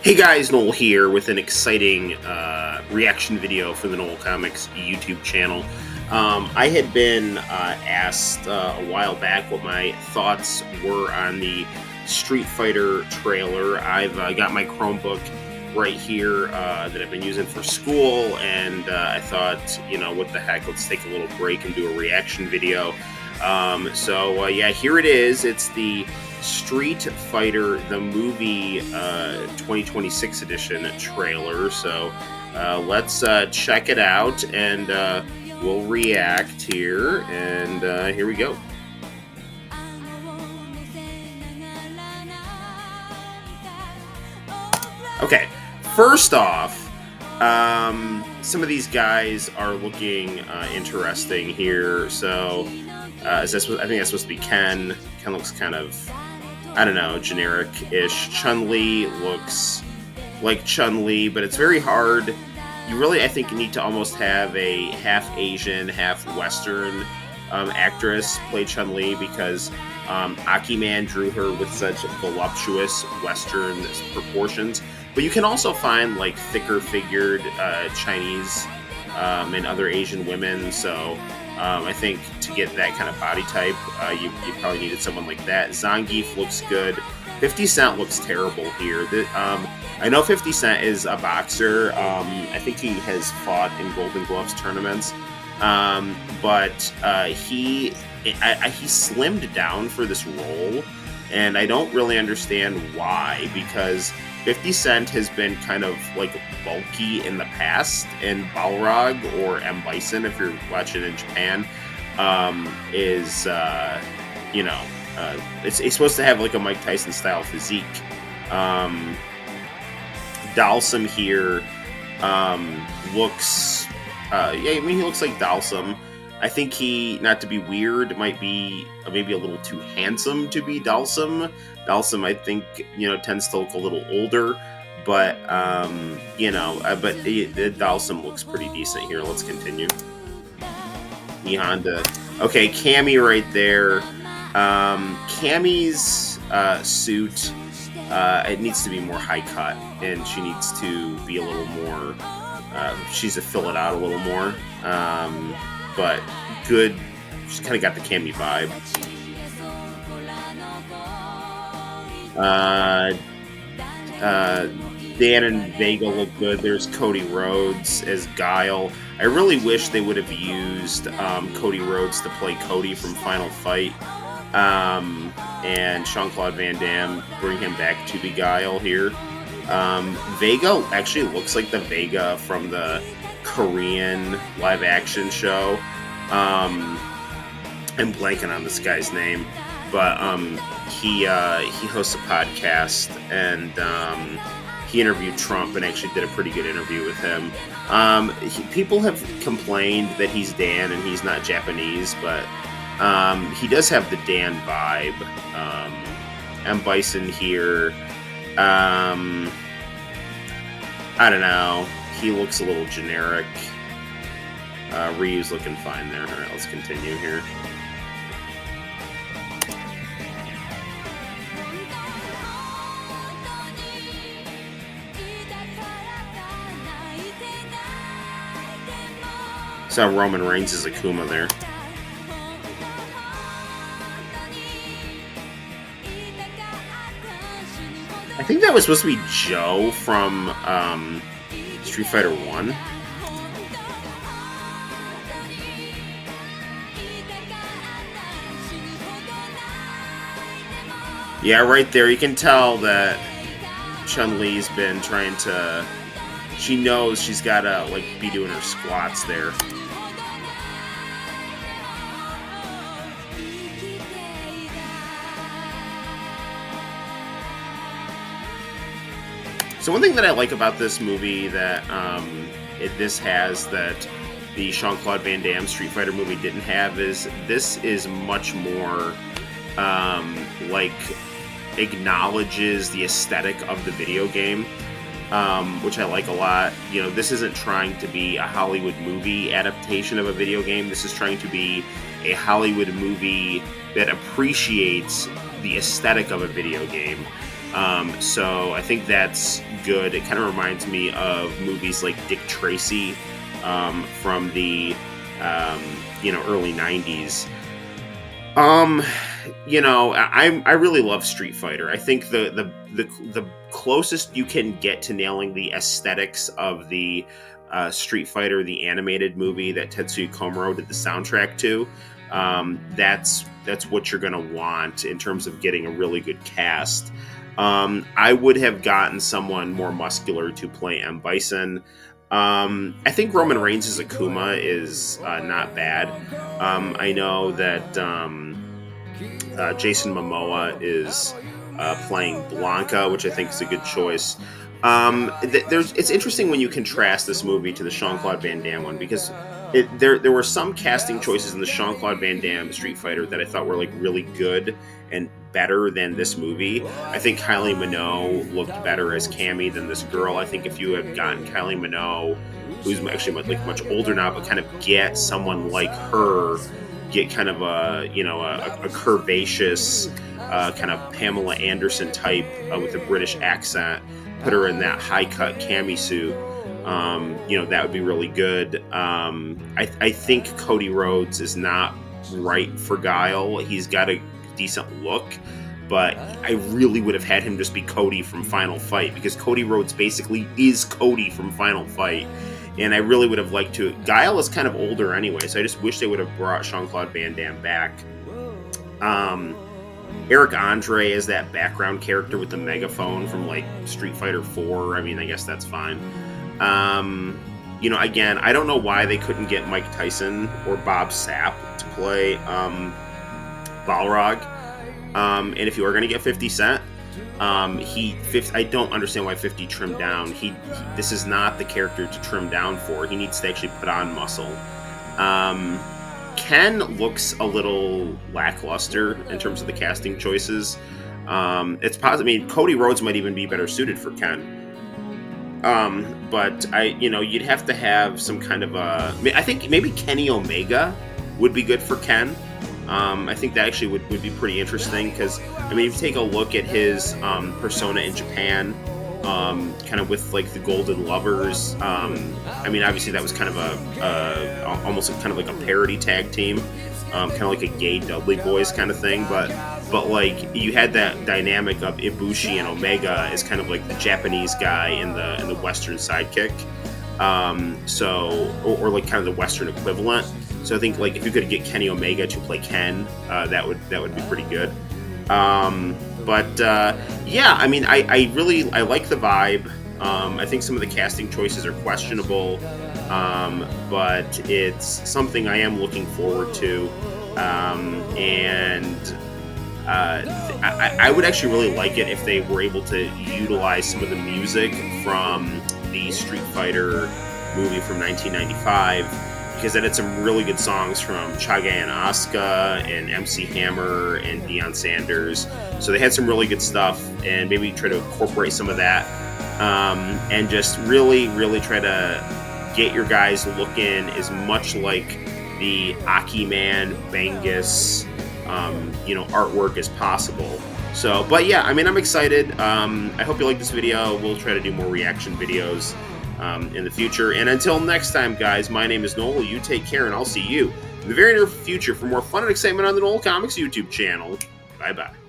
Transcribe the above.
Hey guys, Noel here with an exciting reaction video for the Noel Comics YouTube channel. I had been asked a while back what my thoughts were on the Street Fighter trailer. I've got my Chromebook right here that I've been using for school, and I thought, what the heck, let's take a little break and do a reaction video. Yeah, here it is. It's the Street Fighter the movie 2026 edition trailer. So let's check it out, and we'll react here. And here we go. Okay, first off, some of these guys are looking interesting here. So I think that's supposed to be Ken. Ken looks kind of, I don't know, generic-ish. Chun-Li looks like Chun-Li, but it's very hard. You really, I think, need to almost have a half Asian, half Western actress play Chun-Li, because Aki-Man drew her with such voluptuous Western proportions. But you can also find like thicker figured Chinese and other Asian women. So I think to get that kind of body type, you probably needed someone like that. Zangief looks good. 50 Cent looks terrible here. I know 50 Cent is a boxer. I think he has fought in Golden Gloves tournaments. But he slimmed down for this role, and I don't really understand why, because 50 Cent has been kind of like bulky in the past, and Balrog, or M. Bison if you're watching in Japan, it's supposed to have like a Mike Tyson style physique. Dalsum here looks, he looks like Dalsum. I think he, not to be weird, might be maybe a little too handsome to be Dalsum. Dalsum, I think, tends to look a little older, but Dalsum looks pretty decent here. Let's continue. Honda. Okay, Cammy right there. Cammy's suit, it needs to be more high cut, and she needs to be a little more, she needs to fill it out a little more. But good, she's kind of got the Cammy vibe. Dan and Vega look good. There's Cody Rhodes as Guile. I really wish they would have used Cody Rhodes to play Cody from Final Fight. And Jean-Claude Van Damme, bring him back to be Guile here. Vega actually looks like the Vega from the Korean live action show. I'm blanking on this guy's name, but he hosts a podcast, and he interviewed Trump and actually did a pretty good interview with him. People have complained that he's Dan and he's not Japanese, but he does have the Dan vibe. M. Bison here, I don't know, he looks a little generic. Ryu's looking fine there. Alright, let's continue here. Saw Roman Reigns as Akuma there. I think that was supposed to be Joe from Street Fighter 1. Yeah, right there, you can tell that Chun-Li's been trying to, she knows she's gotta like be doing her squats there. So one thing that I like about this movie that this has that the Jean-Claude Van Damme Street Fighter movie didn't have is this is much more like acknowledges the aesthetic of the video game, which I like a lot. This isn't trying to be a Hollywood movie adaptation of a video game. This is trying to be a Hollywood movie that appreciates the aesthetic of a video game. So I think that's good. It kind of reminds me of movies like Dick Tracy from the early '90s. I really love Street Fighter. I think the closest you can get to nailing the aesthetics of the Street Fighter, the animated movie that Tetsuya Komuro did the soundtrack to. That's what you're gonna want in terms of getting a really good cast. I would have gotten someone more muscular to play M. Bison. I think Roman Reigns' Akuma is not bad. I know that Jason Momoa is playing Blanca, which I think is a good choice. It's interesting when you contrast this movie to the Jean-Claude Van Damme one, because there were some casting choices in the Jean-Claude Van Damme Street Fighter that I thought were like really good and better than this movie. I think Kylie Minogue looked better as Cammy than this girl. I think if you had gotten Kylie Minogue, who's actually much older now, but kind of get someone like her, get kind of a curvaceous kind of Pamela Anderson type with a British accent, put her in that high cut cami suit. That would be really good. I think Cody Rhodes is not right for Guile. He's got a decent look, but I really would have had him just be Cody from Final Fight, because Cody Rhodes basically is Cody from Final Fight. And I really would have liked to. Guile is kind of older anyway, so I just wish they would have brought Jean-Claude Van Damme back. Eric Andre is that background character with the megaphone from like Street Fighter 4. I mean, I guess that's fine. Again, I don't know why they couldn't get Mike Tyson or Bob Sapp to play Balrog. And if you are going to get 50 Cent, I don't understand why 50 trimmed down. This is not the character to trim down for. He needs to actually put on muscle. Ken looks a little lackluster in terms of the casting choices. It's possible. I mean, Cody Rhodes might even be better suited for Ken. But you'd have to have some kind of I think maybe Kenny Omega would be good for Ken. I think that actually would be pretty interesting, because I mean, if you take a look at his persona in Japan, kind of with like the Golden Lovers. I mean, obviously that was kind of almost kind of like a parody tag team, kind of like a gay Dudley Boys kind of thing. But like you had that dynamic of Ibushi and Omega as kind of like the Japanese guy and the Western sidekick. Or like kind of the Western equivalent. So I think like if you could get Kenny Omega to play Ken, that would be pretty good. Yeah, I mean, I like the vibe. I think some of the casting choices are questionable, but it's something I am looking forward to. I would actually really like it if they were able to utilize some of the music from the Street Fighter movie from 1995. Because it had some really good songs from Chaga and Asuka and MC Hammer and Deion Sanders. So they had some really good stuff, and maybe try to incorporate some of that, and just really, really try to get your guys looking as much like the Aki-Man, Bangus, artwork as possible. So, but yeah, I mean, I'm excited. I hope you like this video. We'll try to do more reaction videos in the future. And until next time, guys, my name is Noel. You take care, and I'll see you in the very near future for more fun and excitement on the Noel Comics YouTube channel. Bye-bye.